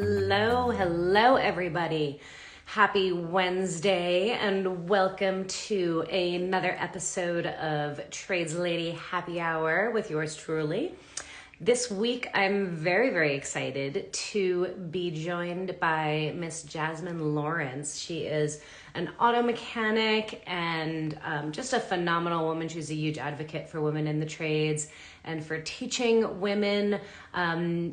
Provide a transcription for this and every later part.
Hello, everybody. Happy Wednesday, and welcome to another episode of Trades Lady Happy Hour with yours truly. This week, I'm very excited to be joined by Miss Jasmine Lawrence. She is an auto mechanic and just a phenomenal woman. She's a huge advocate for women in the trades and for teaching women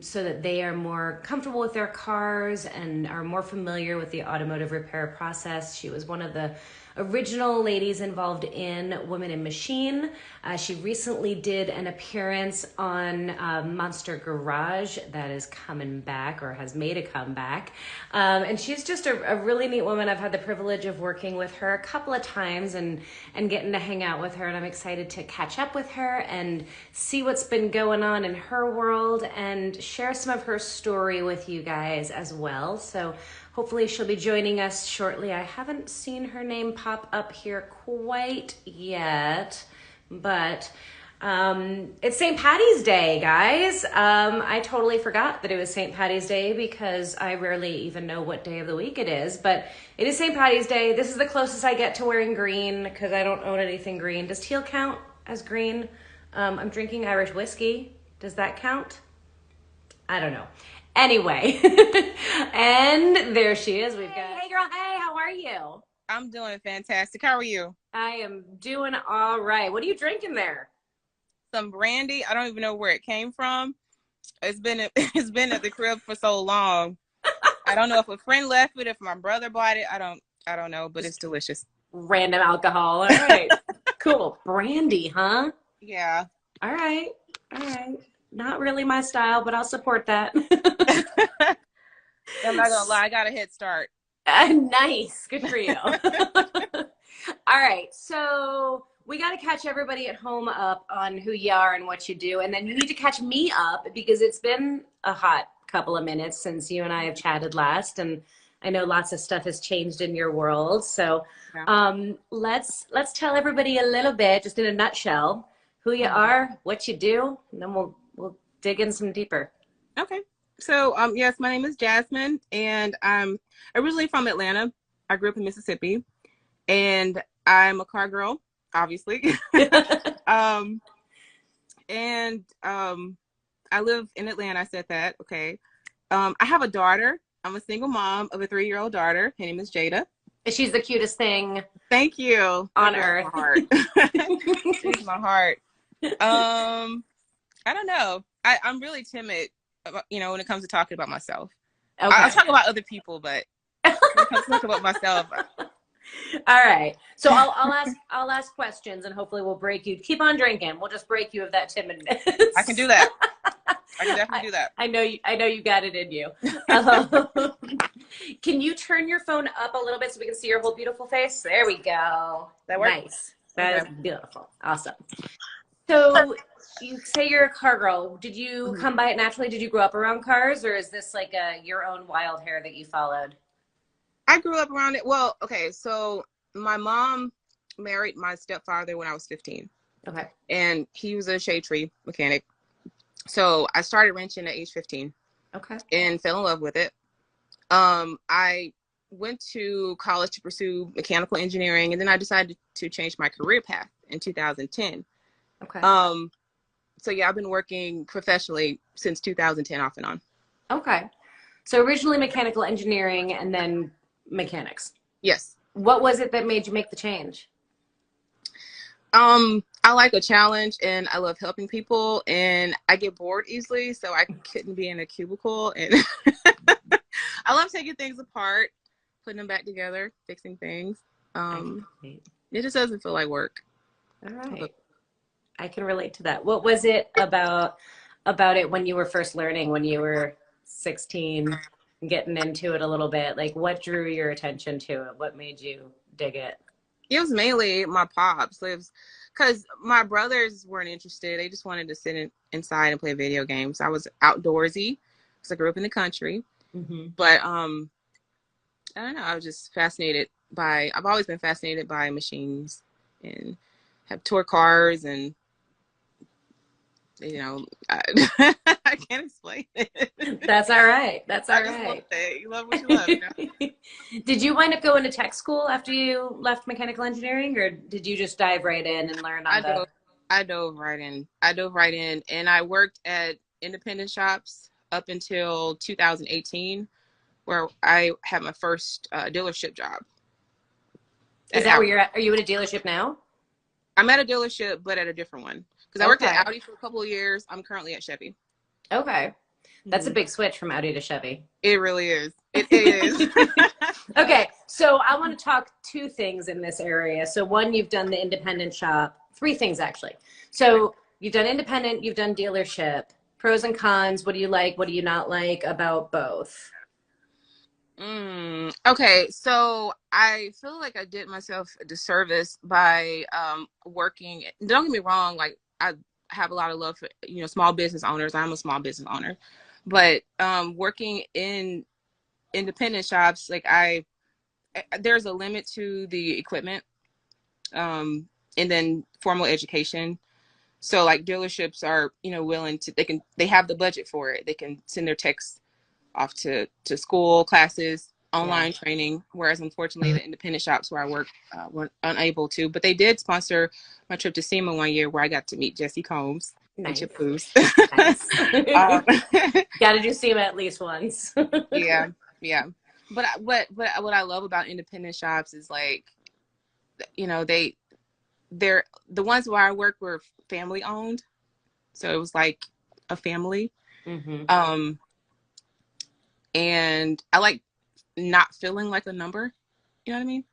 so that they are more comfortable with their cars and are more familiar with the automotive repair process. She was one of the original ladies involved in Women in Machine. She recently did an appearance on Monster Garage that is coming back, or has made a comeback. And she's just a really neat woman. I've had the privilege of working with her a couple of times and getting to hang out with her. And I'm excited to catch up with her and see what's been going on in her world and share some of her story with you guys as well. So hopefully she'll be joining us shortly. I haven't seen her name pop up here quite yet, but it's St. Patty's Day, guys. I totally forgot that it was St. Patty's Day because I rarely even know what day of the week it is, but it is St. Patty's Day. This is the closest I get to wearing green because I don't own anything green. Does teal count as green? I'm drinking Irish whiskey. Does that count? I don't know. Anyway, and there she is. We've got, hey girl, hey, how are you? I'm doing fantastic. How are you? I am doing all right. What are you drinking there? Some brandy. I don't even know where it came from. It's been at the crib for so long. I don't know if a friend left it, if my brother bought it. I don't know, but it's delicious. Random alcohol. All right. Cool. Brandy, huh? Yeah. All right. Not really my style, but I'll support that. I'm not gonna lie, I got a head start. Nice. Good for you. All right. So we got to catch everybody at home up on who you are and what you do. And then you need to catch me up because it's been a hot couple of minutes since you and I have chatted last. And I know lots of stuff has changed in your world. So let's tell everybody a little bit, just in a nutshell, who you are, what you do, and then we'll dig in some deeper. Okay. So, yes, my name is Jasmine, and I'm originally from Atlanta. I grew up in Mississippi, and I'm a car girl, obviously. And I live in Atlanta. I said that. Okay. I have a daughter. I'm a single mom of a 3-year-old daughter. Her name is Jada. She's the cutest thing. Thank you. On earth. My heart. She's my heart. I don't know. I'm really timid, when it comes to talking about myself. Okay. I'll talk about other people, but when it comes to talk about myself. All right. So I'll ask questions, and hopefully we'll break you. Keep on drinking. We'll just break you of that timidness. I can do that. I can definitely do that. I know you got it in you. Can you turn your phone up a little bit so we can see your whole beautiful face? There we go. That works? Nice. That is beautiful. Awesome. So you say you're a car girl. Did you come by it naturally? Did you grow up around cars, or is this like your own wild hair that you followed? I grew up around it. Well, okay. So my mom married my stepfather when I was 15. Okay. And he was a shade tree mechanic. So I started wrenching at age 15. Okay. And fell in love with it. I went to college to pursue mechanical engineering, and then I decided to change my career path in 2010. Okay. So yeah, I've been working professionally since 2010 off and on. Okay. So originally mechanical engineering and then mechanics. Yes. What was it that made you make the change? I like a challenge, and I love helping people, and I get bored easily, so I couldn't be in a cubicle, and I love taking things apart, putting them back together, fixing things. It just doesn't feel like work. All right. I can relate to that. What was it about it when you were first learning, when you were 16, getting into it a little bit? Like, what drew your attention to it? What made you dig it? It was mainly my pops. Because my brothers weren't interested. They just wanted to sit inside and play video games. I was outdoorsy because I grew up in the country. Mm-hmm. But I don't know. I was just fascinated I've always been fascinated by machines, and have tour cars, and I I can't explain it. That's all right. That's all I just love right. it. You love what you love, you know? Did you wind up going to tech school after you left mechanical engineering, or did you just dive right in and learn on I the? dove, I dove right in. I dove right in, and I worked at independent shops up until 2018, where I had my first dealership job. Is At that where Audi. you're at? Are you at a dealership now? I'm at a dealership, but at a different one. Because I worked at Okay. Audi for a couple of years. I'm currently at Chevy. Okay. That's a Mhm. big switch from Audi to Chevy. It really is. It is. Okay, so I want to talk two things in this area. So one, you've done the independent shop. Three things actually. So you've done independent, you've done dealership. Pros and cons. What do you like? What do you not like about both? Okay, so I feel like I did myself a disservice by working. Don't get me wrong, like I have a lot of love for small business owners. I'm a small business owner, but working in independent shops, like there's a limit to the equipment, and then formal education. So like dealerships are willing to they have the budget for it. They can send their techs off to school classes, Yeah. online training, whereas unfortunately the independent shops where I work were unable to. But they did sponsor my trip to SEMA one year, where I got to meet Jesse Combs and Nice. Chip Foose. Nice. um, Got to do SEMA at least once. yeah, yeah. But what I love about independent shops is like, they're the ones where I work were family owned, so it was like a family. Hmm. And I like not feeling like a number. You know what I mean?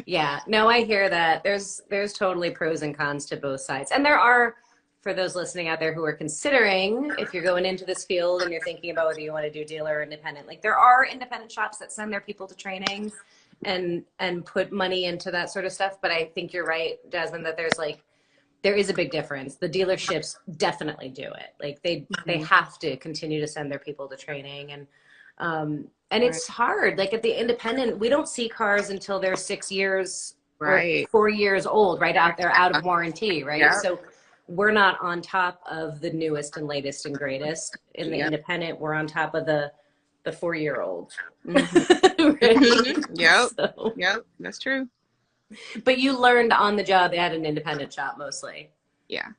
Yeah, no, I hear that. There's totally pros and cons to both sides. And there are, for those listening out there who are considering, if you're going into this field and you're thinking about whether you want to do dealer or independent, like there are independent shops that send their people to training and put money into that sort of stuff. But I think you're right, Jasmine, that there is a big difference. The dealerships definitely do it. Like they Mhm. have to continue to send their people to training and Right. it's hard. Like at the independent, we don't see cars until they're 6 years or Right. 4 years old, right out there out of warranty, right? Yeah. So we're not on top of the newest and latest and greatest. In the Yep. independent, we're on top of the 4-year-old. Mm-hmm. Right? Mm-hmm. Yep. So, Yep. That's true. but you learned on the job at an independent shop mostly. Yeah.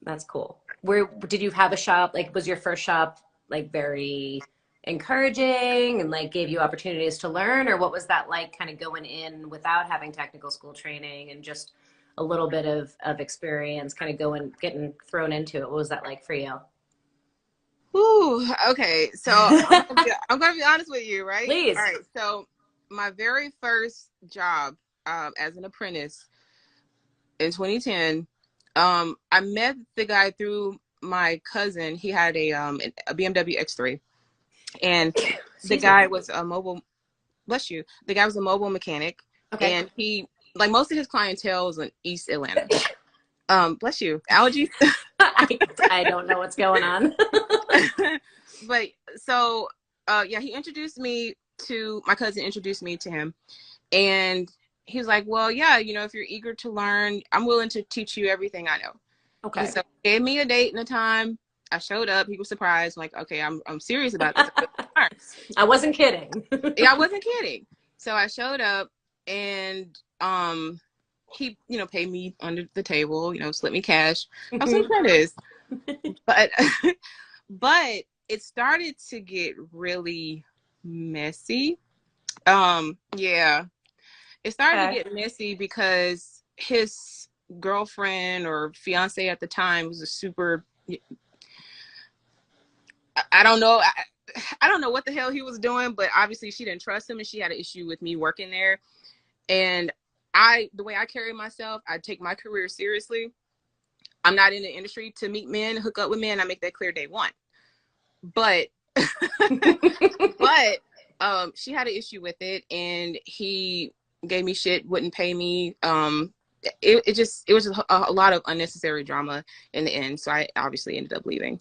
That's cool. Where did you have a shop? Like, was your first shop like very encouraging and like gave you opportunities to learn, or what was that like kind of going in without having technical school training and just a little bit of experience kind of getting thrown into it? What was that like for you? Ooh. Okay. So I'm gonna be honest with you, right? Please. All right. So my very first job as an apprentice in 2010, I met the guy through my cousin. He had a BMW X3, and the guy was a mobile. Bless you. The guy was a mobile mechanic, Okay. and he like most of his clientele was in East Atlanta. Bless you. Allergies. I don't know what's going on. But so yeah, he introduced me to my cousin. Introduced me to him, and he was like, "Well, yeah, if you're eager to learn, I'm willing to teach you everything I know." Okay. So he gave me a date and a time. I showed up. He was surprised. I'm like, okay, I'm serious about this. I wasn't kidding. Yeah, I wasn't kidding. So I showed up, and he paid me under the table. Slipped me cash. I was like, that is, but but it started to get really messy. Yeah, it started to get messy because his girlfriend or fiance at the time was a super. I don't know. I don't know what the hell he was doing, but obviously she didn't trust him, and she had an issue with me working there. And the way I carry myself, I take my career seriously. I'm not in the industry to meet men, hook up with men. I make that clear day one. But, but she had an issue with it, and he gave me shit, wouldn't pay me. It was just a lot of unnecessary drama in the end. So I obviously ended up leaving.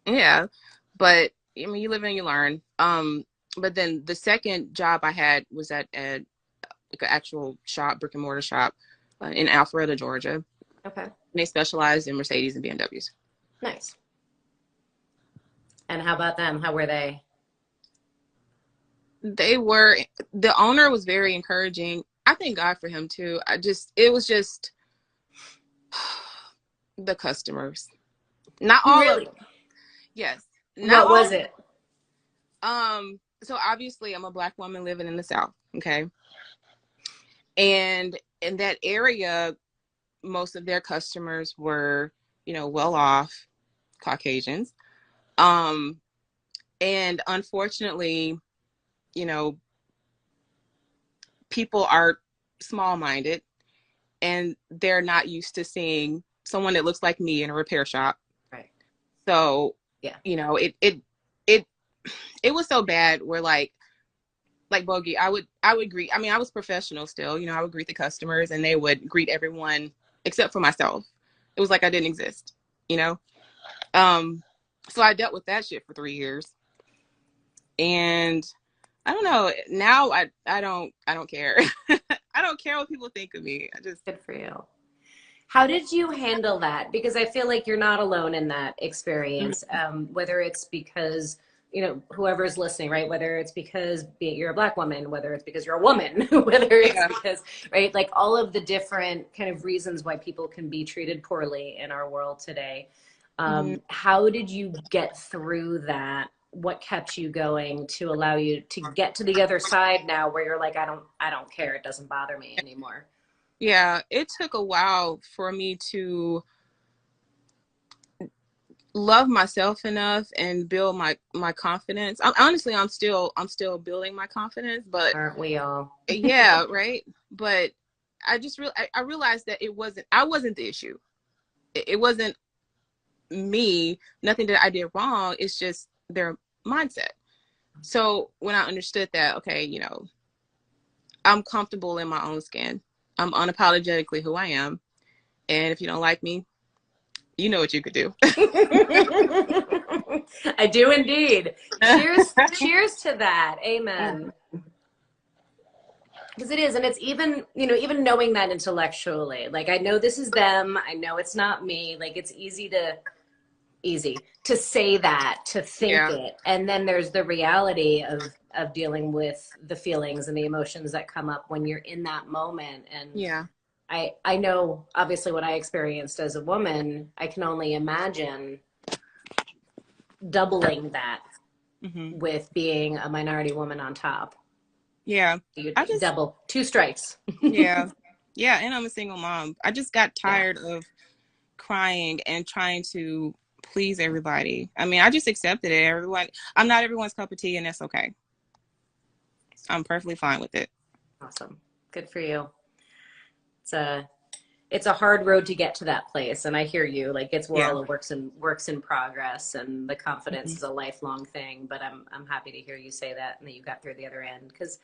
Yeah, but I mean, you live and you learn. But then the second job I had was at like an actual shop, brick and mortar shop in Alpharetta, Georgia. Okay. And they specialized in Mercedes and BMWs. Nice. And how about them? How were they? The owner was very encouraging. I thank God for him too. It was just the customers. Not all Really? of them. Yes. What was it? So obviously I'm a Black woman living in the South, okay? And in that area, most of their customers were, well off Caucasians. And unfortunately, people are small-minded and they're not used to seeing someone that looks like me in a repair shop. Right. So, yeah, it was so bad where like Bogey, I would greet, I mean, I was professional still, I would greet the customers and they would greet everyone except for myself. It was like I didn't exist, So I dealt with that shit for 3 years. And I don't know, now I don't care. I don't care what people think of me. Good for you. How did you handle that? Because I feel like you're not alone in that experience, whether it's because, whoever's listening, right? Whether it's because you're a Black woman, whether it's because you're a woman, whether it's because, right? Like all of the different kind of reasons why people can be treated poorly in our world today. How did you get through that? What kept you going to allow you to get to the other side now where you're like, I don't care. It doesn't bother me anymore. Yeah, it took a while for me to love myself enough and build my confidence. I'm still building my confidence, but aren't we all? Yeah, right. But I realized that I wasn't the issue. It wasn't me, nothing that I did wrong. It's just their mindset. So when I understood that, okay, I'm comfortable in my own skin. I'm unapologetically who I am. And if you don't like me, you know what you could do. I do indeed. Cheers to that. Amen. Because it is, and it's even, even knowing that intellectually, like I know this is them, I know it's not me, like it's easy to say that, to think it, and then there's the reality of dealing with the feelings and the emotions that come up when you're in that moment. And I know obviously what I experienced as a woman. I can only imagine doubling that with being a minority woman on top. Yeah. Double, two strikes. Yeah. And I'm a single mom. I just got tired of crying and trying to please everybody. I mean, I just accepted it. I'm not everyone's cup of tea, and that's okay. I'm perfectly fine with it. Awesome. Good for you. It's a hard road to get to that place, and I hear you. Like it's all works in progress, and the confidence is a lifelong thing. But I'm happy to hear you say that and that you got through the other end, because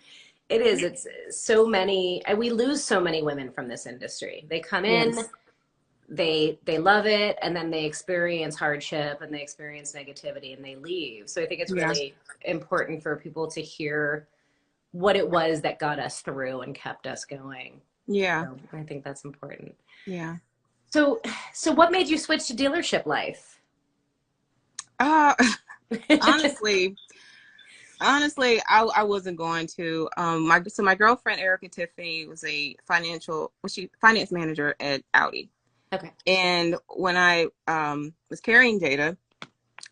it's so many, and we lose so many women from this industry. They come in, they love it, and then they experience hardship and they experience negativity and they leave. So I think it's really important for people to hear what it was that got us through and kept us going. Yeah. So I think that's important. Yeah. So what made you switch to dealership life? Honestly, I wasn't going to. My girlfriend Erica Tiffany was a finance manager at Audi. Okay. And when I was carrying data,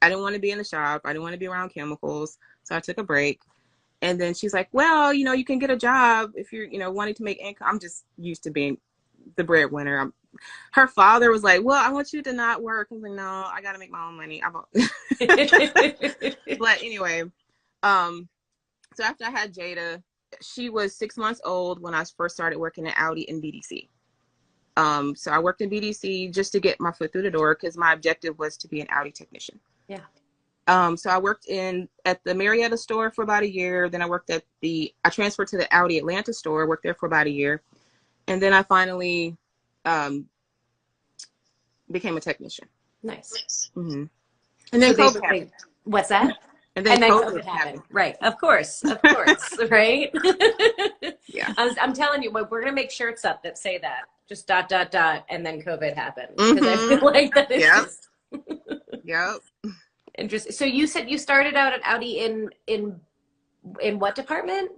I didn't want to be in the shop. I didn't want to be around chemicals, so I took a break. And then she's like, well, you can get a job if you're, wanting to make income. I'm just used to being the breadwinner. Her father was like, well, I want you to not work. I was like, no, I got to make my own money. But anyway, so after I had Jada, she was 6 months old when I first started working at Audi in BDC. So I worked in BDC just to get my foot through the door because my objective was to be an Audi technician. Yeah. So I worked at the Marietta store for about a year. Then I transferred to the Audi Atlanta store, worked there for about a year. And then I finally became a technician. Nice. Mm-hmm. And then COVID happened. What's that? And then COVID happened. Right. Of course. Right. Yeah. I'm telling you, we're going to make shirts up that say that. Just ... and then COVID happened. Because I feel like that is just... Yep. Interesting. So you said you started out at Audi in what department?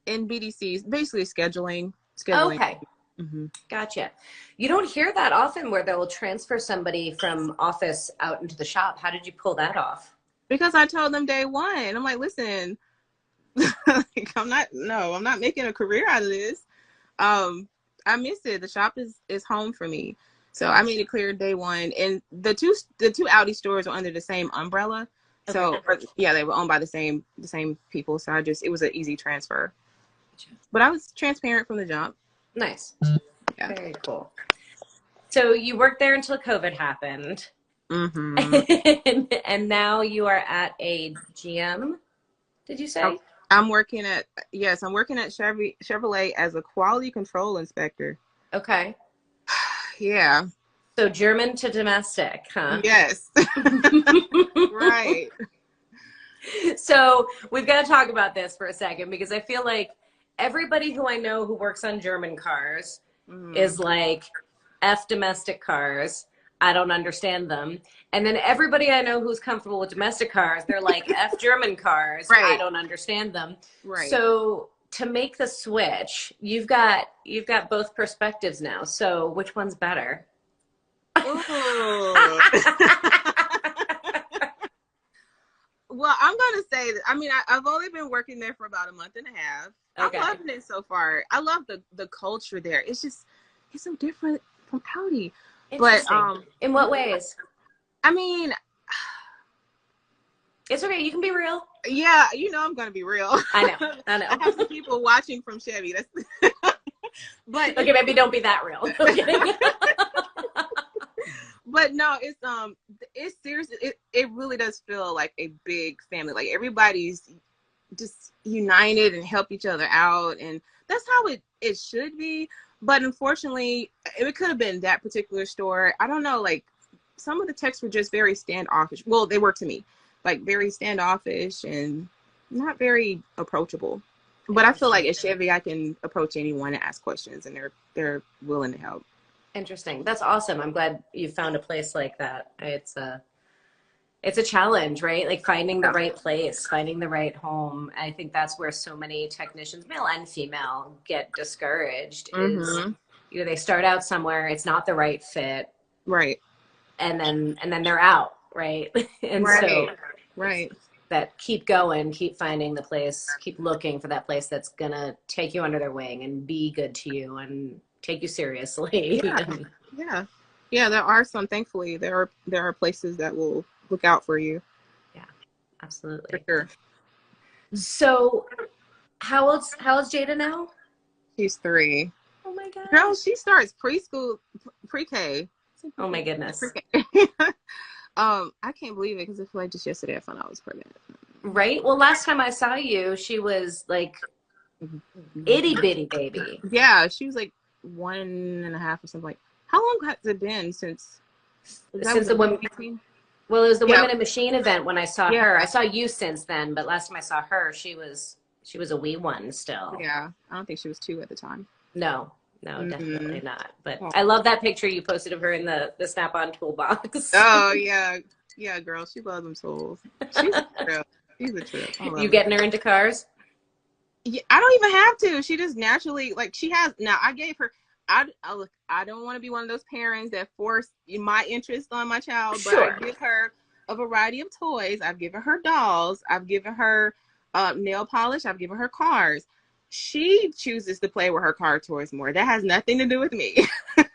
In BDCs, basically scheduling. Okay. Mm-hmm. Gotcha. You don't hear that often where they'll transfer somebody from office out into the shop. How did you pull that off? Because I told them day one, I'm like, listen, like, I'm not making a career out of this. I miss it. The shop is home for me. So I made it clear day one. And the two Audi stores were under the same umbrella. So yeah, they were owned by the same people. So it was an easy transfer. But I was transparent from the jump. Nice. Yeah. Very cool. So you worked there until COVID happened. Mm-hmm. And now you are at a GM, did you say? I'm working at Chevrolet as a quality control inspector. Okay. Yeah. So German to domestic, huh? Yes. Right. So we've got to talk about this for a second because I feel like everybody who I know who works on German cars is like, F domestic cars. I don't understand them. And then everybody I know who's comfortable with domestic cars, they're like, F German cars. Right. I don't understand them. Right. So to make the switch, you've got both perspectives now. So which one's better? Well, I'm going to say that, I mean, I've only been working there for about a month and a half. Okay. I'm loving it so far. I love the culture there. It's so different from Audi. But in what ways? I mean, it's okay. You can be real. Yeah, I'm going to be real. I know. I have some people watching from Chevy. But okay, maybe don't be that real. But no, it's serious. It really does feel like a big family. Like everybody's just united and help each other out, and that's how it should be. But unfortunately, it could have been that particular store. I don't know. Like some of the techs were just very standoffish. Well, they were to me, like very standoffish and not very approachable. But I feel like at Chevy, I can approach anyone and ask questions, and they're willing to help. Interesting. That's awesome. I'm glad you found a place like that. It's a challenge, right? Like finding the right place, finding the right home. I think that's where so many technicians, male and female, get discouraged. Is they start out somewhere, it's not the right fit, right, and then they're out, right? And right. That keep going, keep finding the place, keep looking for that place that's gonna take you under their wing and be good to you and take you seriously. Yeah. There are some. Thankfully, there are places that will look out for you. Yeah, absolutely. For sure. So, how old's Jada now? She's 3. Oh my god. Girl, she starts preschool, pre-K. Oh my goodness. Pre-K. I can't believe it because I feel like just yesterday I found out I was pregnant. Right. Well, last time I saw you, she was like itty bitty baby. Yeah, she was like 1.5 or something. Like, how long has it been since the women? Well, it was the Women in Machine event when I saw her. I saw you since then, but last time I saw her, she was a wee one still. Yeah, I don't think she was 2 at the time. No, definitely not. But I love that picture you posted of her in the Snap-on toolbox. Oh yeah, girl, she loves them tools. She's a trip. She's a trip. You getting her into cars? Yeah, I don't even have to. She just naturally, like, she has. Now I gave her. I don't want to be one of those parents that force my interest on my child, but I give her a variety of toys. I've given her dolls. I've given her nail polish. I've given her cars. She chooses to play with her car toys more. That has nothing to do with me.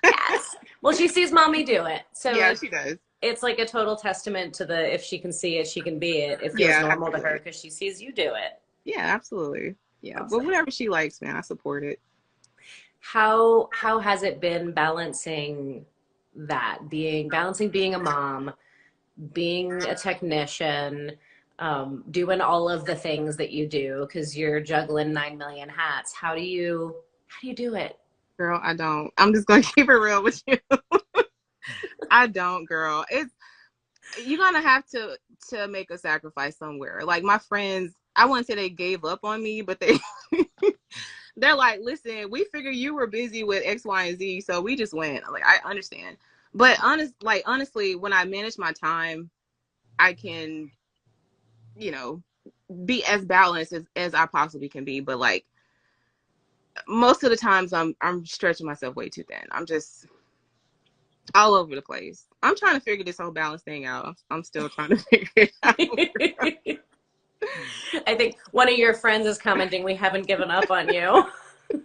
Yes. Well, she sees mommy do it. So yeah, she does. It's like a total testament to the if she can see it, she can be it. It feels normal to her because she sees you do it. Yeah, absolutely. Yeah, awesome. But whatever she likes, man, I support it. How has it been balancing being a mom, being a technician, doing all of the things that you do because you're juggling 9 million hats? How do you do it? Girl, I don't. I'm just gonna keep it real with you. I don't, girl. You're gonna have to make a sacrifice somewhere. Like my friends, I wouldn't say they gave up on me, but they're like, listen, we figured you were busy with X, Y, and Z, so we just went. Like, I understand. But honestly, when I manage my time, I can, you know, be as balanced as I possibly can be. But like most of the times I'm stretching myself way too thin. I'm just all over the place. I'm trying to figure this whole balance thing out. I'm still trying to figure it out. I think one of your friends is commenting, we haven't given up on you.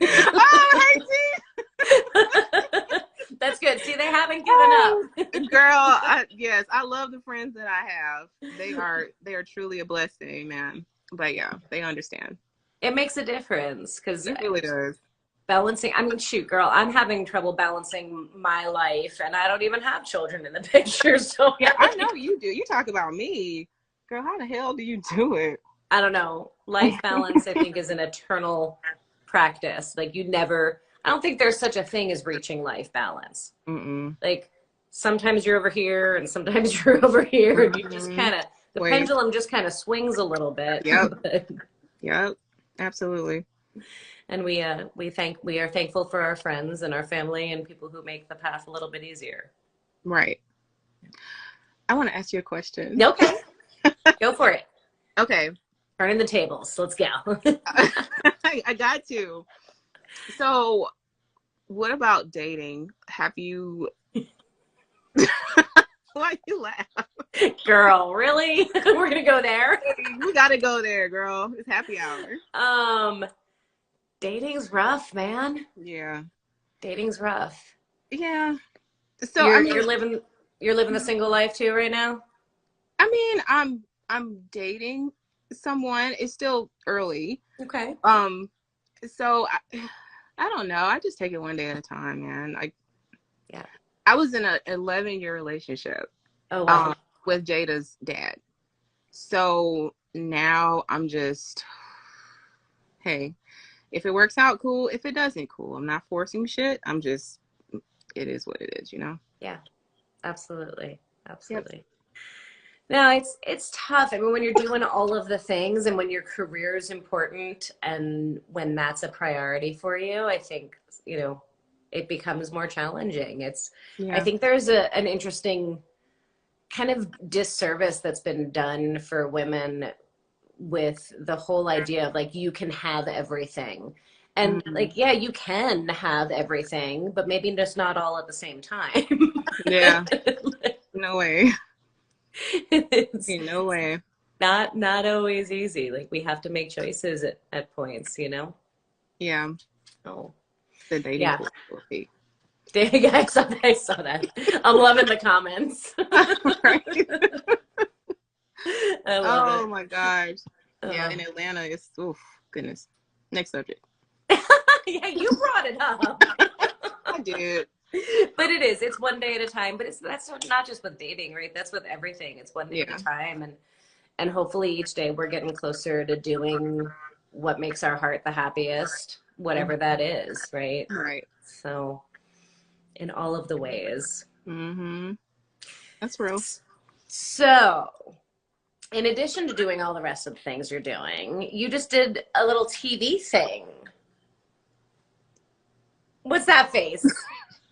Oh, hey, That's good. See, they haven't given up. Girl, yes, I love the friends that I have. They are truly a blessing, man. But yeah, they understand. It makes a difference because it really does. Balancing, I mean, shoot, girl, I'm having trouble balancing my life, and I don't even have children in the picture. So yeah, I know you do. You talk about me, girl. How the hell do you do it? I don't know. Life balance, I think, is an eternal practice. Like you never. I don't think there's such a thing as reaching life balance. Mm-mm. Like sometimes you're over here, and sometimes you're over here, and you just kind of the pendulum just kind of swings a little bit. Yep. Yep. Absolutely. And we are thankful for our friends and our family and people who make the path a little bit easier. Right. I want to ask you a question. Okay. Go for it. Okay. Turning the tables. Let's go. I got to. So, what about dating? Have you? Why you laugh? Girl, really? We're gonna go there? We gotta go there, girl. It's happy hour. Dating's rough, man. Yeah. Dating's rough. Yeah. So you're living the single life too right now? I mean, I'm dating someone. It's still early. Okay. So I don't know. I just take it one day at a time, man. Yeah. I was in an 11-year relationship. Oh wow. With Jada's dad. So now I'm just, hey, if it works out, cool. If it doesn't, cool. I'm not forcing shit. I'm just, it is what it is, you know? Yeah, absolutely. Absolutely. Yep. No, it's tough. I mean, when you're doing all of the things and when your career is important and when that's a priority for you, I think, it becomes more challenging. I think there's an interesting kind of disservice that's been done for women with the whole idea of like you can have everything and like yeah you can have everything but maybe just not all at the same time. Yeah. No way. No way. Not always easy. Like we have to make choices at points, Yeah. Oh, the dating pool will be. Yeah, I saw that. I'm loving the comments. Right. I love it. My gosh. Yeah, in Atlanta, it's goodness. Next subject. Yeah, you brought it up. I did. But it's one day at a time. But that's not just with dating, right? That's with everything. It's one day at a time, and hopefully each day we're getting closer to doing what makes our heart the happiest, whatever that is, right? Right. So, in all of the ways. Mm-hmm. That's real. So, in addition to doing all the rest of the things you're doing, you just did a little TV thing. What's that face?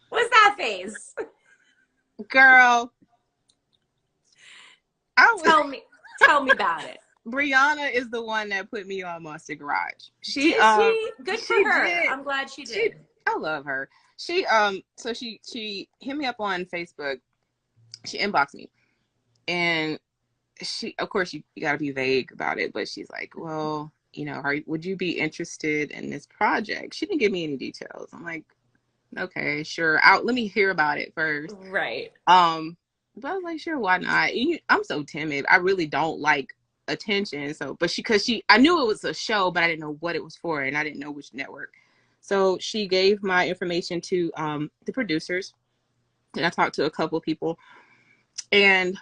What's that face? Girl. Tell me about it. Brianna is the one that put me on Automotive Garage. Good for her. Did. I'm glad she did. I love her. She hit me up on Facebook. She inboxed me. And she, of course, you got to be vague about it, but she's like, well, would you be interested in this project? She didn't give me any details. I'm like, okay, sure. Let me hear about it first. Right. But I was like, sure, why not? I'm so timid. I really don't like attention. So, but I knew it was a show, but I didn't know what it was for, and I didn't know which network. So she gave my information to the producers, and I talked to a couple of people, and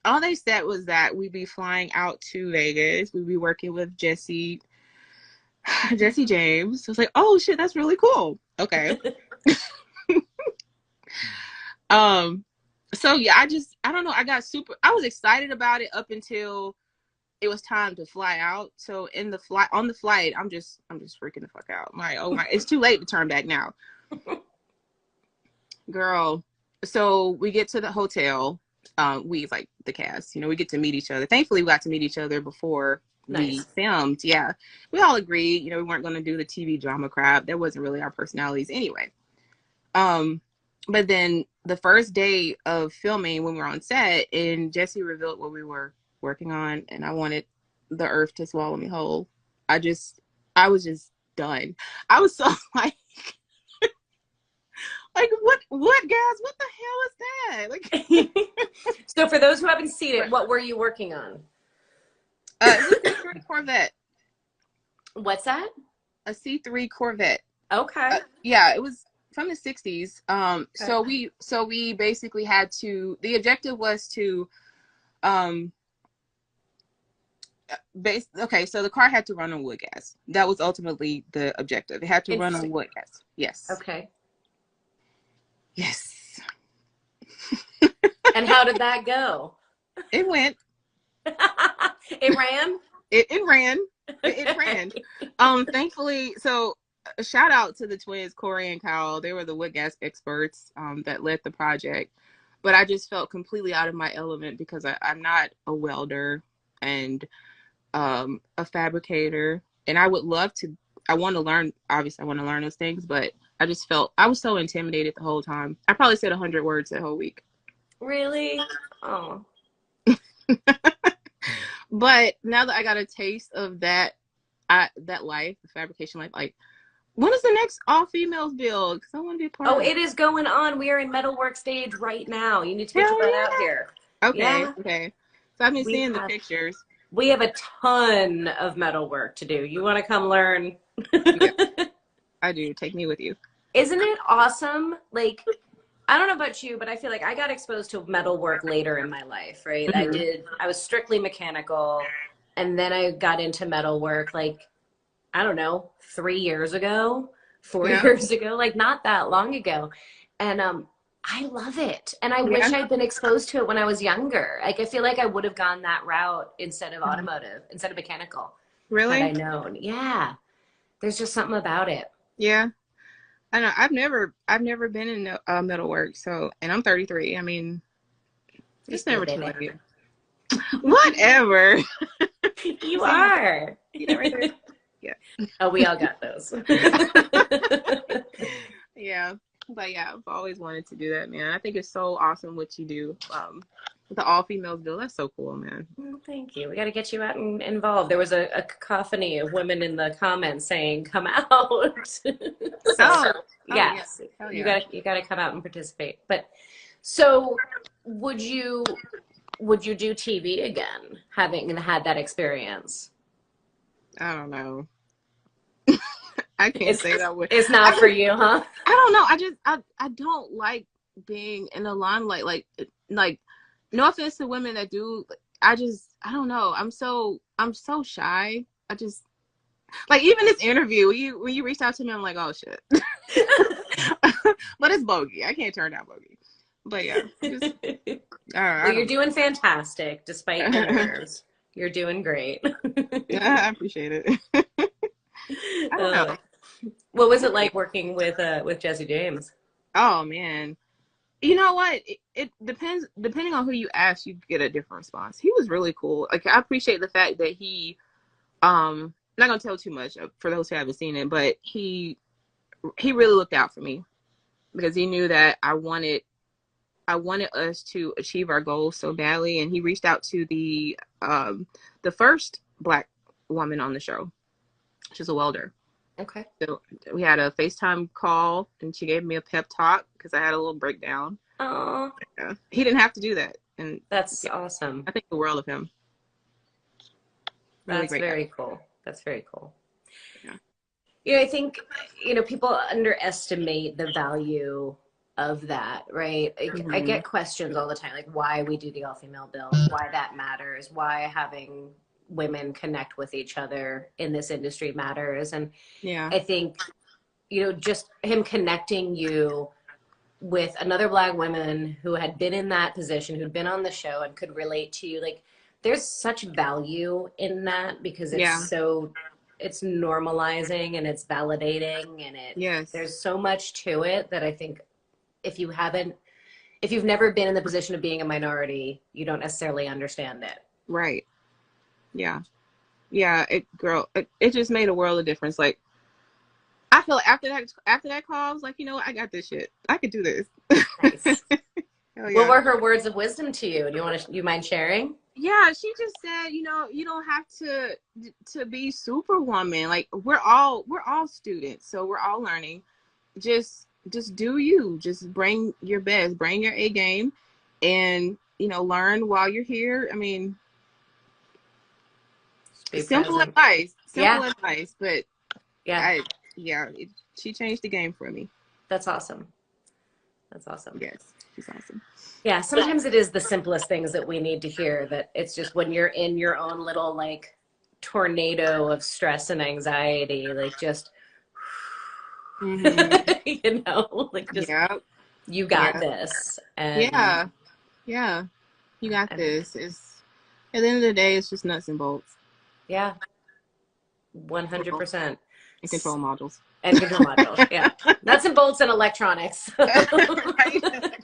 all they said was that we'd be flying out to Vegas. We'd be working with Jesse James. I was like, oh shit, that's really cool. Okay. So yeah, I don't know. I was excited about it up until it was time to fly out. So on the flight, I'm just freaking the fuck out. I'm like, oh my, it's too late to turn back now. Girl. So we get to the hotel. we, like the cast, we get to meet each other. Thankfully, we got to meet each other before we filmed. Yeah, we all agreed, we weren't going to do the TV drama crap. That wasn't really our personalities anyway. But then the first day of filming, when we were on set, and Jesse revealed what we were working on, and I wanted the earth to swallow me whole. I was just done. I was so like what guys? What the hell is that? Like, so for those who haven't seen it, what were you working on? It was a C3 Corvette. What's that? A C3 Corvette. Okay. Yeah, it was from the 60s. Okay. So we basically had to. The objective was to, okay. So the car had to run on wood gas. That was ultimately the objective. It had to run on wood gas. Yes. Okay. Yes. And how did that go? It went. It ran? It ran. It ran. Thankfully, so a shout out to the twins, Corey and Kyle. They were the wood gas experts that led the project. But I just felt completely out of my element because I'm not a welder and a fabricator. And I would love to, I want to learn, obviously I want to learn those things, but I just felt, I was so intimidated the whole time. I probably said 100 words that whole week. Really? Oh. But now that I got a taste of that life, the fabrication life, like, when is the next all females build? Because I want to be a part of it. Oh, it is going on. We are in metalwork stage right now. You need to get your butt out here. Okay. Yeah. Okay. So I've been seeing the pictures. We have a ton of metalwork to do. You want to come learn? Yeah, I do. Take me with you. Isn't it awesome? Like, I don't know about you, but I feel like I got exposed to metalwork later in my life, right? Mm-hmm. I was strictly mechanical, and then I got into metalwork, like, I don't know, 3 years ago, 4 years ago, like not that long ago. And I love it. And I wish I'd been exposed to it when I was younger. Like, I feel like I would have gone that route instead of automotive, instead of mechanical. Really? Had I known. Yeah. There's just something about it. Yeah. I know. I've never been in metalwork. So, and I'm 33. I mean, it's never too late. Whatever. You are. You know, right there. Yeah. Oh, we all got those. Yeah. But yeah, I've always wanted to do that, man. I think it's so awesome what you do. The all females bill. That's so cool, man. Well, thank you. We got to get you out and involved. There was a cacophony of women in the comments saying, "Come out." Yes, yeah. You got to come out and participate. But so, would you do TV again, having had that experience? I don't know. I can't say that word. It's not for you, huh? I don't know. I don't like being in the limelight. Like, no offense to women that do. I don't know. I'm so shy. I just, like, even this interview, when you reached out to me, I'm like, oh shit. But it's bogey. I can't turn down bogey. But yeah. Well, you're doing fantastic despite the nerves. You're doing great. Yeah, I appreciate it. I don't know. What was it like working with Jesse James? Oh man, you know what? It depends. Depending on who you ask, you get a different response. He was really cool. Like, I appreciate the fact that he, I'm not gonna tell too much for those who haven't seen it, but he really looked out for me because he knew that I wanted us to achieve our goals so badly, and he reached out to the first Black woman on the show. She's a welder. Okay. So we had a FaceTime call, and she gave me a pep talk because I had a little breakdown. Oh. Yeah. He didn't have to do that, and that's awesome. I think the world of him. Really, that's very cool. That's very cool. Yeah. I think people underestimate the value of that, right? I get questions all the time, like why we do the all-female build, why that matters, why having women connect with each other in this industry matters. And I think, just him connecting you with another Black woman who had been in that position, who'd been on the show and could relate to you, like, there's such value in that because it's it's normalizing and it's validating and there's so much to it that I think if you haven't if you've never been in the position of being a minority, you don't necessarily understand it. Right. Yeah. Yeah. It just made a world of difference. Like, I feel like after that call, I was like, you know what? I got this shit. I could do this. Nice. Hell What yeah. were her words of wisdom to you? You mind sharing? Yeah, she just said, you know, you don't have to be superwoman. Like, we're all students, so we're all learning. Just do you. Just bring your best, bring your A game, and learn while you're here. I mean, Just be simple present. advice, Yeah. but Yeah. she changed the game for me. That's awesome. That's awesome. Yes, she's awesome. Yeah, sometimes it is the simplest things that we need to hear, that it's just when you're in your own little like tornado of stress and anxiety, like just like just Yeah, you got yeah, this. And yeah, yeah. You got and this. It's at the end of the day, it's just nuts and bolts. yeah, 100%. And control modules. And control modules, yeah. Nuts and bolts and electronics. Right?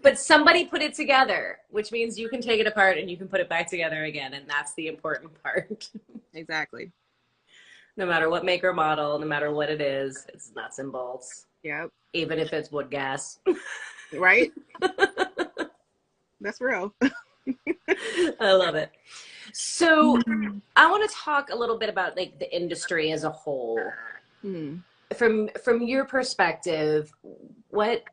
But somebody put it together, which means you can take it apart and you can put it back together again. And that's the important part. Exactly. No matter what make or model, no matter what it is, it's nuts and bolts. Yep. Even if it's wood gas. Right? That's real. I love it. So I want to talk a little bit about like the industry as a whole. From your perspective, what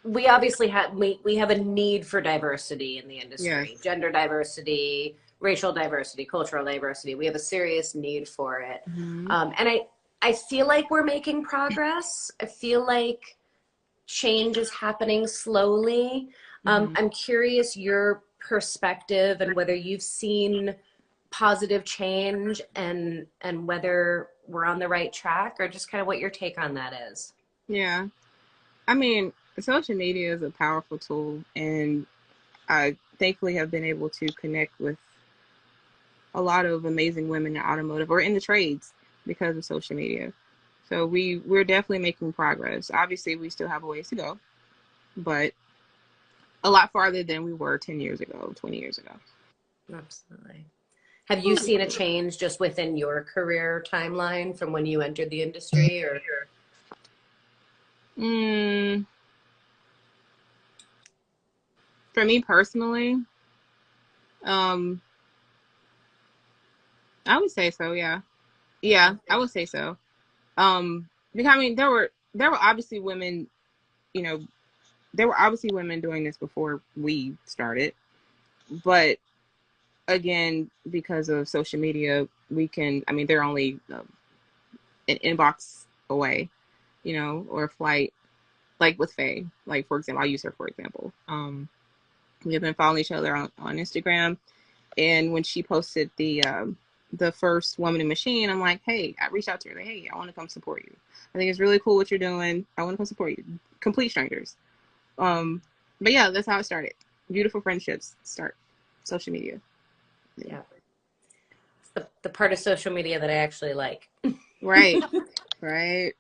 we obviously have, we have a need for diversity in the industry. Yes. Gender diversity, racial diversity, cultural diversity. We have a serious need for it. And I feel like we're making progress. I feel like change is happening slowly. I'm curious your perspective and whether you've seen positive change and whether we're on the right track, or just kind of what your take on that is. Yeah. I mean, social media is a powerful tool, and I thankfully have been able to connect with a lot of amazing women in automotive or in the trades because of social media. So we're definitely making progress. Obviously, we still have a ways to go, but a lot farther than we were 10 years ago, 20 years ago. Absolutely. Have you seen a change just within your career timeline from when you entered the industry, or? For me personally, I would say so. Yeah, I would say so. Because I mean, there were obviously women, there were obviously women doing this before we started, but again, because of social media, they're only an inbox away, or a flight, like with Faye. Like, for example, I'll use her for example. We've been following each other on Instagram, and when she posted the first Woman in Machine, I'm like, hey, I reached out to her, like, hey, I want to come support you. I think it's really cool what you're doing. I want to come support you. Complete strangers. But yeah, that's how it started. Beautiful friendships start social media. Yeah. It's the part of social media that I actually like. Right. Right.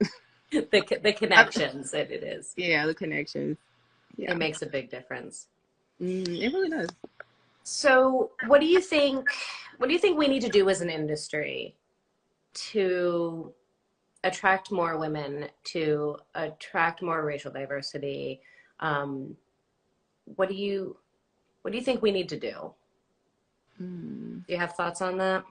The connections that it is. Yeah, the connections. Yeah. It makes a big difference. It really does. So what do you think we need to do as an industry to attract more women, to attract more racial diversity? What do you think we need to do? Do you have thoughts on that?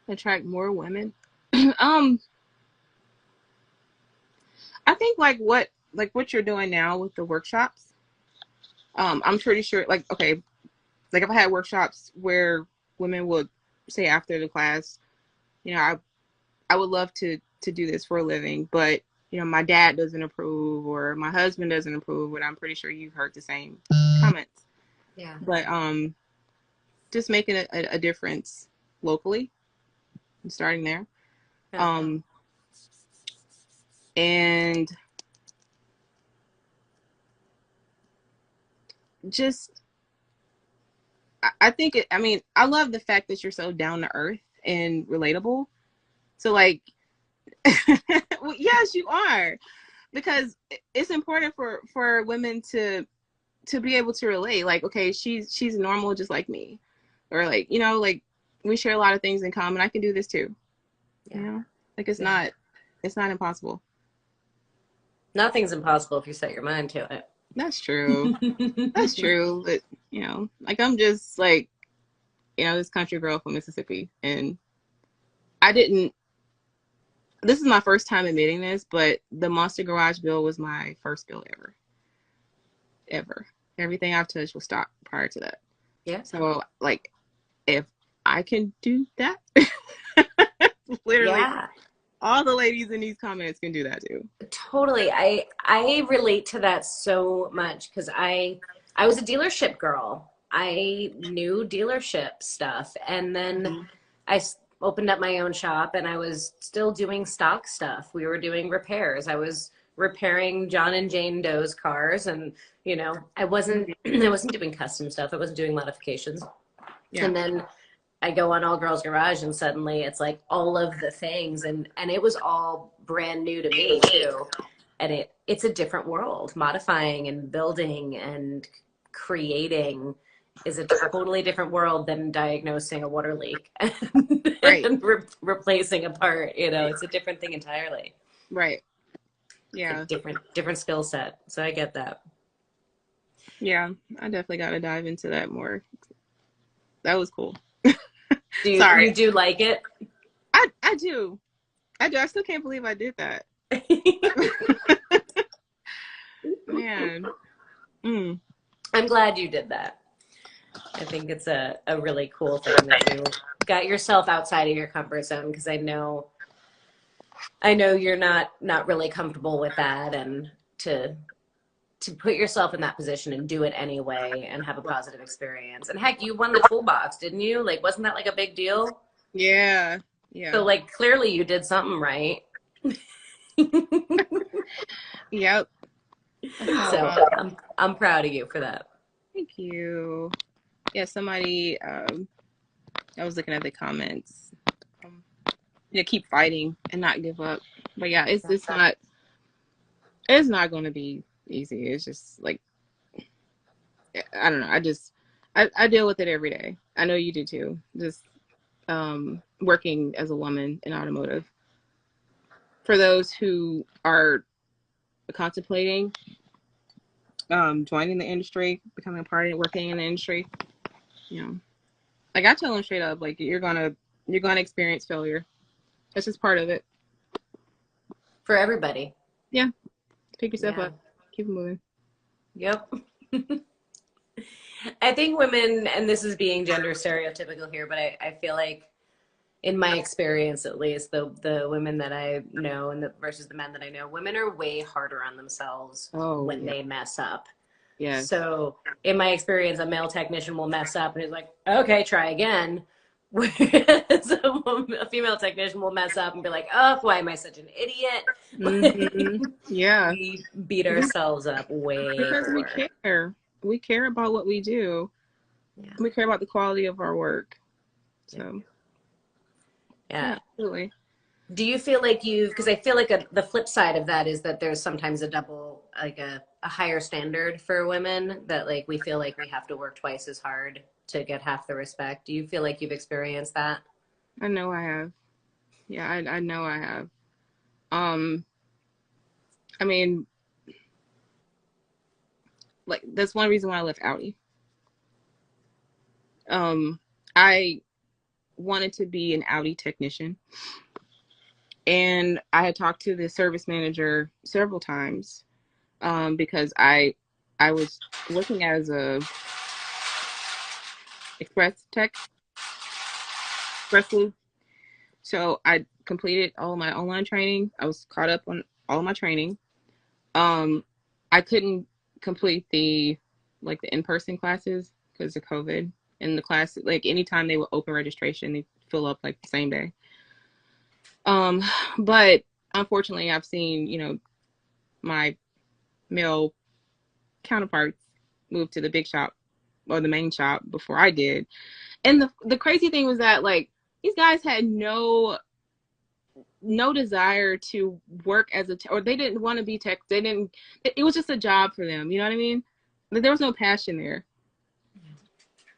Attract more women. I think like what you're doing now with the workshops. I'm pretty sure, like, okay, like if I had workshops where women would say after the class, I would love to do this for a living, but my dad doesn't approve or my husband doesn't approve, but I'm pretty sure you've heard the same comments. Yeah. But just making a difference locally and starting there. Yeah. And just I think I love the fact that you're so down to earth and relatable. So like Well, yes, you are, because it's important for women to be able to relate. Like, okay, she's normal just like me, or like, you know, like we share a lot of things in common. I can do this too. Yeah. You know, like it's not impossible. Nothing's impossible if you set your mind to it. That's true. That's true. But you know, like I'm just like, you know, this country girl from Mississippi, and I didn't. This is my first time admitting this, but the Monster Garage bill was my first bill ever. Ever. Everything I've touched was stock prior to that. Yeah. So, like, if I can do that, literally, Yeah. all the ladies in these comments can do that too. Totally. I relate to that so much because I was a dealership girl. I knew dealership stuff, and then I opened up my own shop, and I was still doing stock stuff. We were doing repairs. I was repairing John and Jane Doe's cars, and you know, I wasn't I wasn't doing custom stuff. I wasn't doing modifications. Yeah. And then I go on All Girls Garage, and suddenly it's like all of the things, and it was all brand new to me too. And it's a different world. Modifying and building and creating is a totally different world than diagnosing a water leak and, Right. and replacing a part. You know, it's a different thing entirely. Right. Yeah. Different skill set. So I get that. Yeah, I definitely got to dive into that more. That was cool. You do like it? I do. I still can't believe I did that. Man. I'm glad you did that. I think it's a really cool thing that you got yourself outside of your comfort zone, because I know you're not really comfortable with that, and to put yourself in that position and do it anyway and have a positive experience. And heck, you won the toolbox, didn't you? Like, wasn't that like a big deal? Yeah. Yeah. So like clearly you did something right. Yep. So I'm proud of you for that. Thank you. Yeah, somebody I was looking at the comments. Yeah, keep fighting and not give up. But yeah, it's not going to be easy. It's just like, I don't know. I deal with it every day. I know you do too. Just working as a woman in automotive. For those who are contemplating joining the industry, becoming a part of working in the industry, you know, like I tell them straight up, like you're gonna experience failure. That's just part of it. For everybody. Yeah. Pick yourself up. Keep it moving. Yep. I think women, and this is being gender stereotypical here, but I feel like, in my experience at least, the women that I know and versus the men that I know, women are way harder on themselves when they mess up. Yeah. So in my experience, a male technician will mess up and he's like, okay, try again. Whereas a female technician will mess up and be like, oh, why am I such an idiot? Mm-hmm. Yeah. We beat ourselves up way because more. we care. We care about what we do. Yeah. We care about the quality of our work. So yeah, absolutely. Do you feel like because I feel like the flip side of that is that there's sometimes a double, like a higher standard for women, that like we feel like we have to work twice as hard to get half the respect. Do you feel like you've experienced that? I know I have. Yeah, I know I have. I mean, like that's one reason why I left Audi. I wanted to be an Audi technician, and I had talked to the service manager several times, because I was working as a express food. So I completed all my online training. I was caught up on all my training. I couldn't complete the in-person classes because of COVID. And the class, like anytime they would open registration, they fill up like the same day. But unfortunately, I've seen, my male counterparts move to the big shop or the main shop before I did. And the crazy thing was that like these guys had no no desire to work as or they didn't want to be tech. It was just a job for them. You know what I mean? But there was no passion there.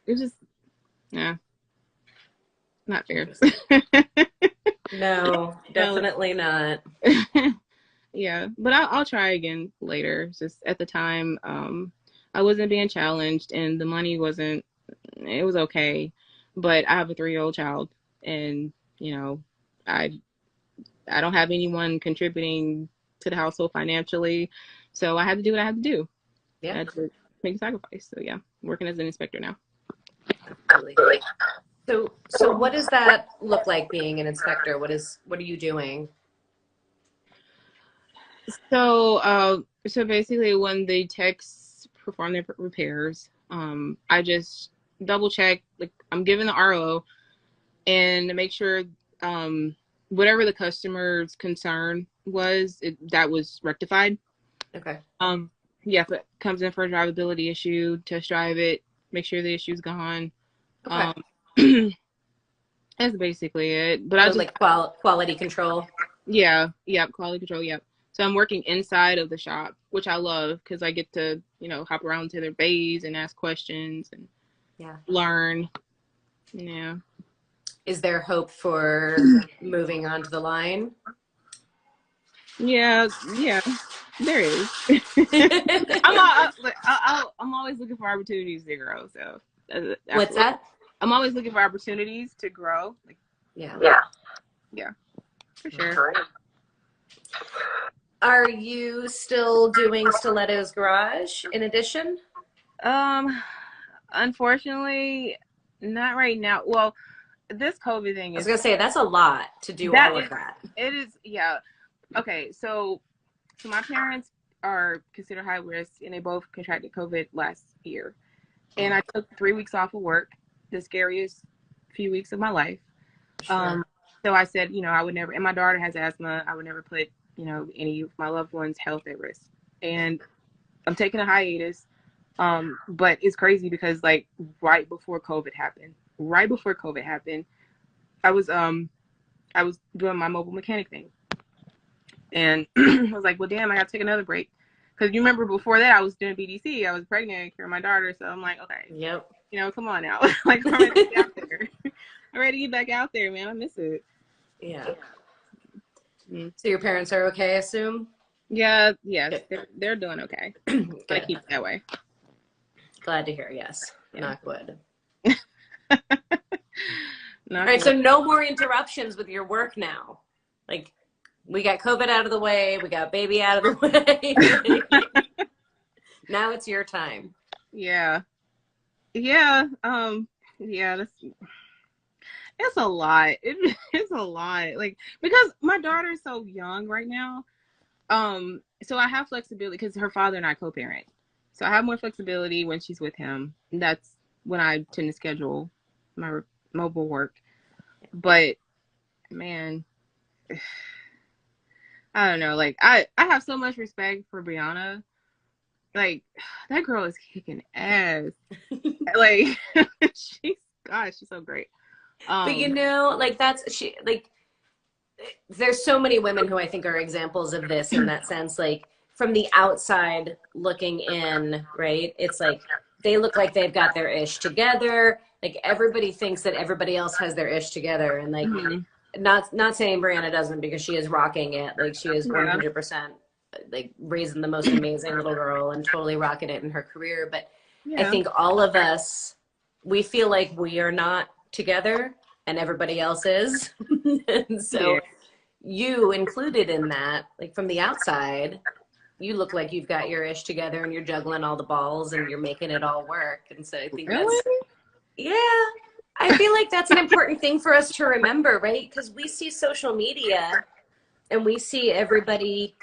It was just, yeah, not fair. No, definitely not. Yeah, but I'll try again later. Just at the time, I wasn't being challenged and the money wasn't, it was okay. But I have a 3-year-old child and, you know, I don't have anyone contributing to the household financially. So I had to do what I had to do. Yeah. I had to make a sacrifice. So yeah, I'm working as an inspector now. Absolutely. So what does that look like being an inspector? What are you doing? So so basically when the techs perform their repairs, I just double check, like I'm given the RO and to make sure whatever the customer's concern was, that was rectified. Okay. Yeah, if it comes in for a drivability issue, test drive it, make sure the issue's gone. Okay. That's basically it. But so I just like quality control. Yeah, quality control, yep. So I'm working inside of the shop, which I love because I get to, you know, hop around to their bays and ask questions and learn. Yeah. Is there hope for moving onto the line? Yeah, there is. I'm always looking for opportunities to grow. So what's that? I'm always looking for opportunities to grow. Like, yeah, for sure. Are you still doing Steelettos Garage in addition? Unfortunately, not right now. Well, this COVID thing I was gonna say that's a lot to do all of that. It is, yeah. Okay, so my parents are considered high risk, and they both contracted COVID last year. And I took 3 weeks off of work, the scariest few weeks of my life. Sure. So I said, you know, I would never, and my daughter has asthma, I would never put, you know, any of my loved ones' health at risk. And I'm taking a hiatus. But it's crazy because like right before COVID happened, I was doing my mobile mechanic thing. And I was like, well, damn, I got to take another break. Because you remember before that, I was doing BDC. I was pregnant and carrying my daughter. So I'm like, okay. Yep. You know, come on now. Like, I'm ready to get out there. I'm ready to get back out there, man. I miss it. Yeah. So your parents are okay, I assume? Yeah. Yes. They're doing okay. Gotta keep it that way. Glad to hear. Yes. Yeah. Knock wood. All right. So no more interruptions with your work now. Like, we got COVID out of the way. We got baby out of the way. Now it's your time. Yeah. Yeah. Yeah. It's a lot. It's a lot. Like, because my daughter is so young right now. So I have flexibility because her father and I co-parent. So I have more flexibility when she's with him. That's when I tend to schedule my mobile work. But man, I don't know. Like I have so much respect for Brianna. Like that girl is kicking ass. Like she's so great. But you know, like there's so many women who I think are examples of this in that sense. Like from the outside looking in, right? It's like they look like they've got their ish together. Like everybody thinks that everybody else has their ish together, and like not saying Brianna doesn't, because she is rocking it. Like she is 100% like raising the most amazing little girl and totally rocking it in her career. But I think all of us, we feel like we are not together and everybody else is. And so you included in that, like from the outside, you look like you've got your ish together and you're juggling all the balls and you're making it all work. And so I think I feel like that's an important thing for us to remember, right? Because we see social media and we see everybody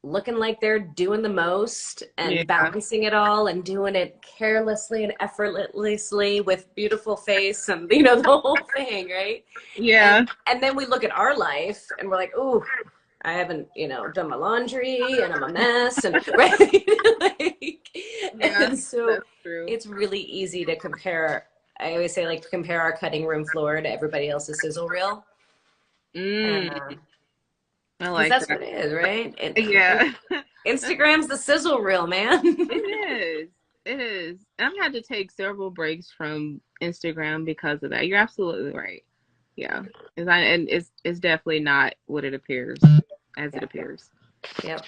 looking like they're doing the most and balancing it all and doing it carelessly and effortlessly with beautiful face and, you know, the whole thing, right? Yeah. And then we look at our life and we're like, ooh, I haven't, you know, done my laundry and I'm a mess. And right? And so it's really easy to compare. I always say, like, to compare our cutting room floor to everybody else's sizzle reel. Mm, I Because like that's that. what it is, right? Yeah. Instagram's the sizzle reel, man. It is. It is. I've had to take several breaks from Instagram because of that. You're absolutely right. Yeah. And it's definitely not what it appears as it Yeah. appears. Yep.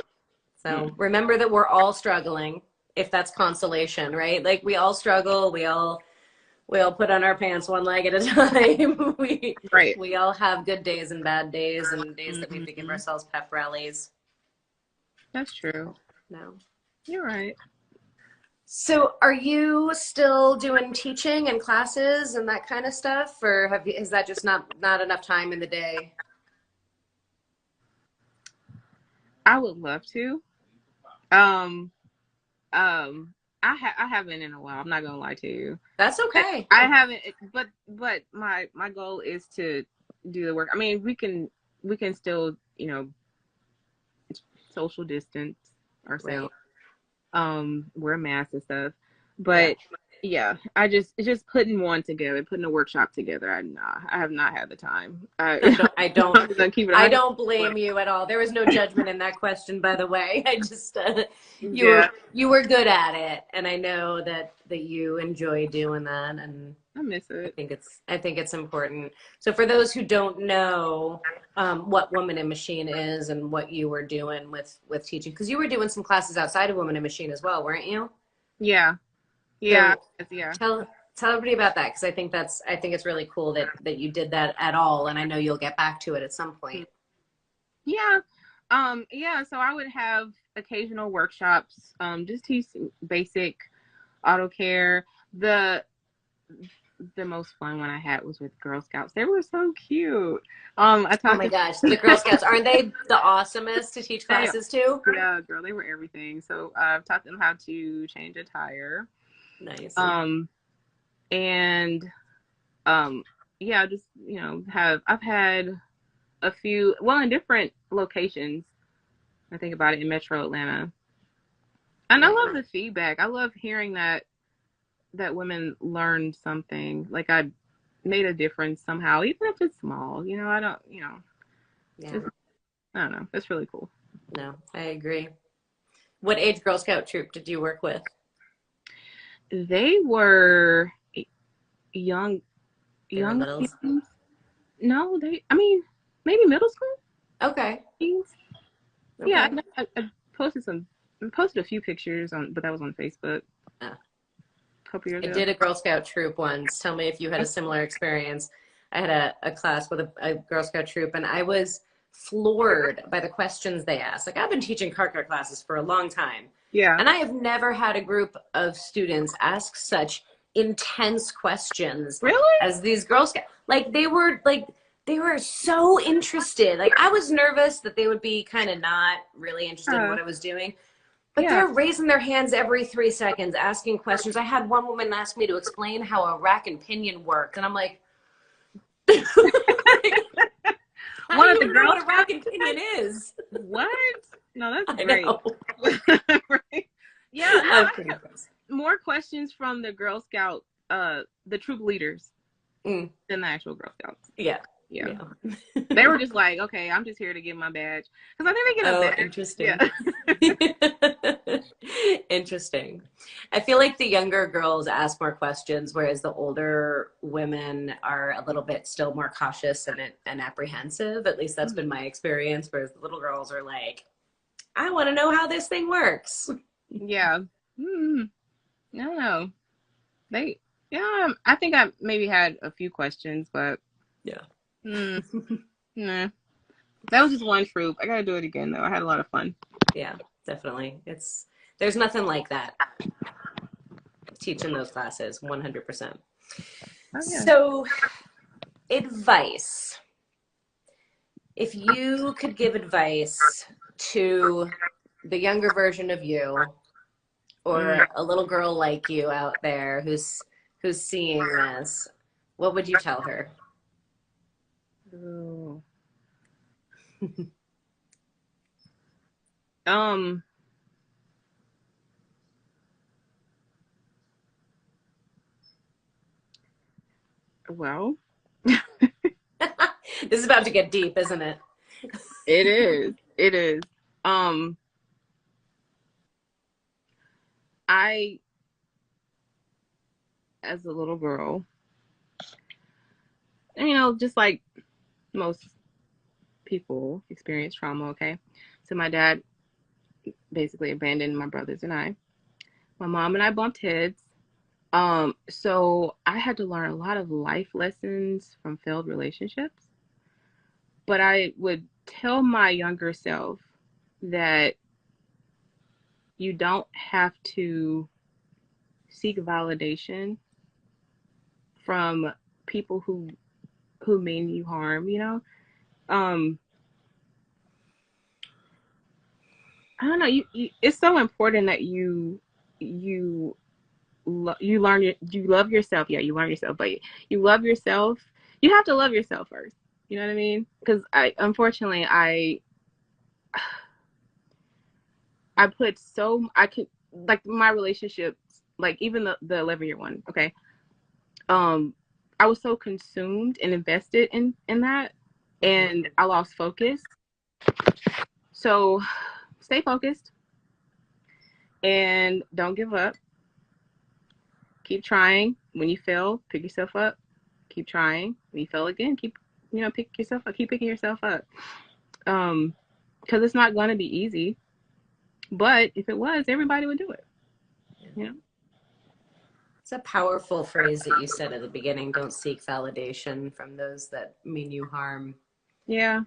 Mm. So remember that we're all struggling, if that's consolation, right? Like we all struggle, we all put on our pants one leg at a time. we Right. we all have good days and bad days and days that we have to give Hmm. ourselves pep rallies. That's true. No. You're right. So are you still doing teaching and classes and that kind of stuff, or is that just not enough time in the day? I would love to. Um, I haven't in a while. I'm not gonna lie to you. That's But okay. I haven't. But my goal is to do the work. I mean, we can still social distance Right. ourselves, wear masks and stuff. Yeah. But yeah, it's just putting one together, putting a workshop together. I have not had the time. I don't, I don't, I'm gonna keep it I 100. don't blame you at all. There was no judgment in that question, by the way. I just, you were, Yeah, you were good at it. And I know that you enjoy doing that. And I miss I it. think it's important. So for those who don't know, what Woman in Machine is and what you were doing with teaching, because you were doing some classes outside of Woman in Machine as well, weren't you? Yeah, yeah, So yeah. tell everybody about that, because I think it's really cool that you did that at all, and I know you'll get back to it at some point. Yeah. Yeah, so I would have occasional workshops, just teach basic auto care. The most fun one I had was with Girl Scouts. They were so cute. I Oh talked my to gosh, the Girl Scouts, aren't they the awesomest to teach they, classes to? yeah, girl, they were everything. So I've taught them how to change a tire. Nice. Um, and um, yeah, just I've had a few, well, in different locations. I think about it in Metro Atlanta. And I Nice. love the feedback. I love hearing that women learned something. Like I made a difference somehow, even if it's small. I don't. Yeah. It's, I don't know. It's really cool. No, I agree. What age Girl Scout troop did you work with? They were young, They were young littles. teens. No, I mean, maybe middle school Okay. teens. Yeah, Okay. I posted a few pictures but that was on Facebook Uh, a couple years I ago. did a Girl Scout troop once. Tell me if you had a similar experience. I had a class with a Girl Scout troop, and I was floored by the questions they asked. Like, I've been teaching car care classes for a long time, Yeah. and I have never had a group of students ask such intense questions Really? as these Girl Scouts. They were so interested. Like, I was nervous that they would be kind of not really interested in Uh, what I was doing. But yeah. they're raising their hands every 3 seconds, asking questions. I had one woman ask me to explain how a rack and pinion worked, and I'm like, how do One of you the even know Girl what a rack Scouts. and pinion is? What? No, that's I great. know. Right? Yeah, no, I'm I pretty have close. more questions from the Girl Scout, the troop leaders Mm, than the actual Girl Scouts. yeah, Yeah. yeah. They were just like, okay, I'm just here to get my badge. Because I think they get a Oh, badge. interesting. Yeah. Interesting. I feel like the younger girls ask more questions, whereas the older women are a little bit still more cautious and apprehensive. At least that's been my experience. Whereas the little girls are like, I want to know how this thing works. Yeah. I don't know. Yeah, I think I maybe had a few questions, but Yeah. mm, nah. That was just one troop. I gotta do it again though. I had a lot of fun. Yeah, definitely. There's nothing like that teaching those classes, 100%. Oh yeah. So, advice. If you could give advice to the younger version of you Mm. or a little girl like you out there who's seeing this, what would you tell her? Ooh. Um. Well. This is about to get deep, isn't it? It is. It is. I, as a little girl, just like most people experience trauma, okay? So my dad basically abandoned my brothers and I. My mom and I bumped heads. So I had to learn a lot of life lessons from failed relationships. But I would tell my younger self that you don't have to seek validation from people who mean you harm, I don't know. It's so important that you love yourself. Yeah, you learn yourself, but you love yourself. You have to love yourself first. You know what I mean? Because unfortunately, I put I could, like, my relationships, like even the 11-year one. Okay, I was so consumed and invested in that, and I lost focus. So stay focused and don't give up. Keep trying. When you fail, pick yourself up. Keep trying. When you fail again, keep yourself up. Keep picking yourself up. Because it's not going to be easy. But if it was, everybody would do it. It's a powerful phrase that you said at the beginning. Don't seek validation from those that mean you harm. Yeah.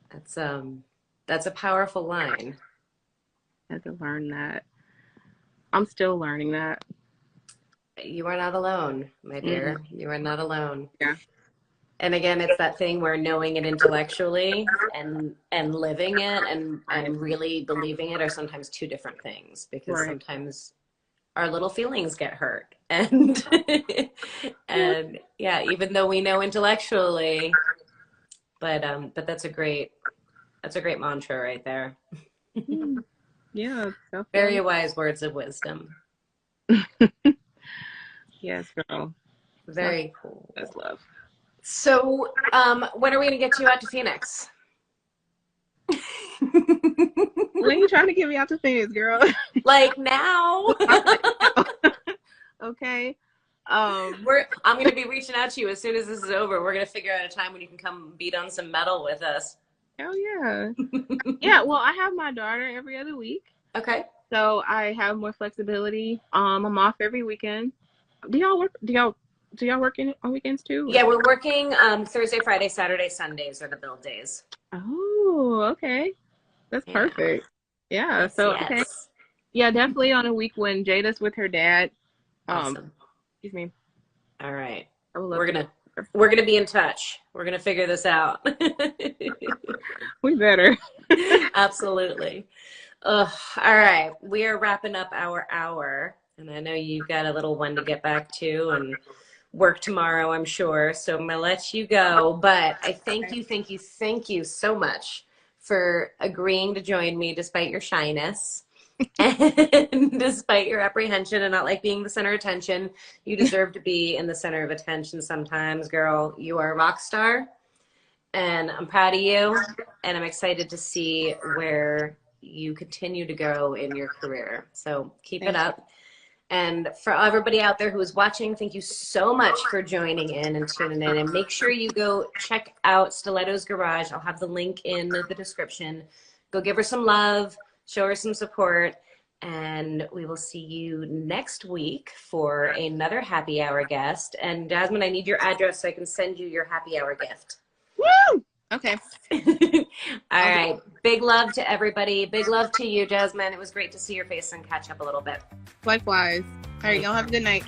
That's a powerful line. I had to learn that. I'm still learning that. You are not alone, my dear. Mm-hmm. You are not alone. Yeah. And again, it's that thing where knowing it intellectually and living it and really believing it are sometimes two different things, because sometimes our little feelings get hurt. And and yeah, even though we know intellectually, but that's a great mantra right there. Yeah. Very wise words of wisdom. Yes, girl. Very cool. That's love. So, when are we gonna get you out to Phoenix? When are you trying to get me out to Phoenix, girl? Like now. Okay. I'm gonna be reaching out to you as soon as this is over. We're gonna figure out a time when you can come beat on some metal with us. Oh yeah. Yeah. Well, I have my daughter every other week. Okay. So I have more flexibility. I'm off every weekend. Do y'all work on weekends too? Yeah, we're working Thursday, Friday, Saturday, Sundays are the build days. Oh, okay. That's perfect. Yeah. Yes, so yes. Okay. Yeah, definitely on a week when Jada's with her dad. Awesome. Excuse me. All right. We're gonna be in touch. We're gonna figure this out. We better. Absolutely. All right. We are wrapping up our hour. And I know you've got a little one to get back to and work tomorrow, I'm sure. So I'm going to let you go. But I thank you so much for agreeing to join me despite your shyness and despite your apprehension and not like being the center of attention. You deserve to be in the center of attention sometimes, girl. You are a rock star. And I'm proud of you. And I'm excited to see where you continue to go in your career. So keep it up. And for everybody out there who is watching, thank you so much for joining in and tuning in. And make sure you go check out Steelettos Garage. I'll have the link in the description. Go give her some love, show her some support, and we will see you next week for another happy hour guest. And Jasmine, I need your address so I can send you your happy hour gift. Woo! Okay. All right. Big love to everybody. Big love to you, Jasmine. It was great to see your face and catch up a little bit. Likewise. All right. Y'all have a good night.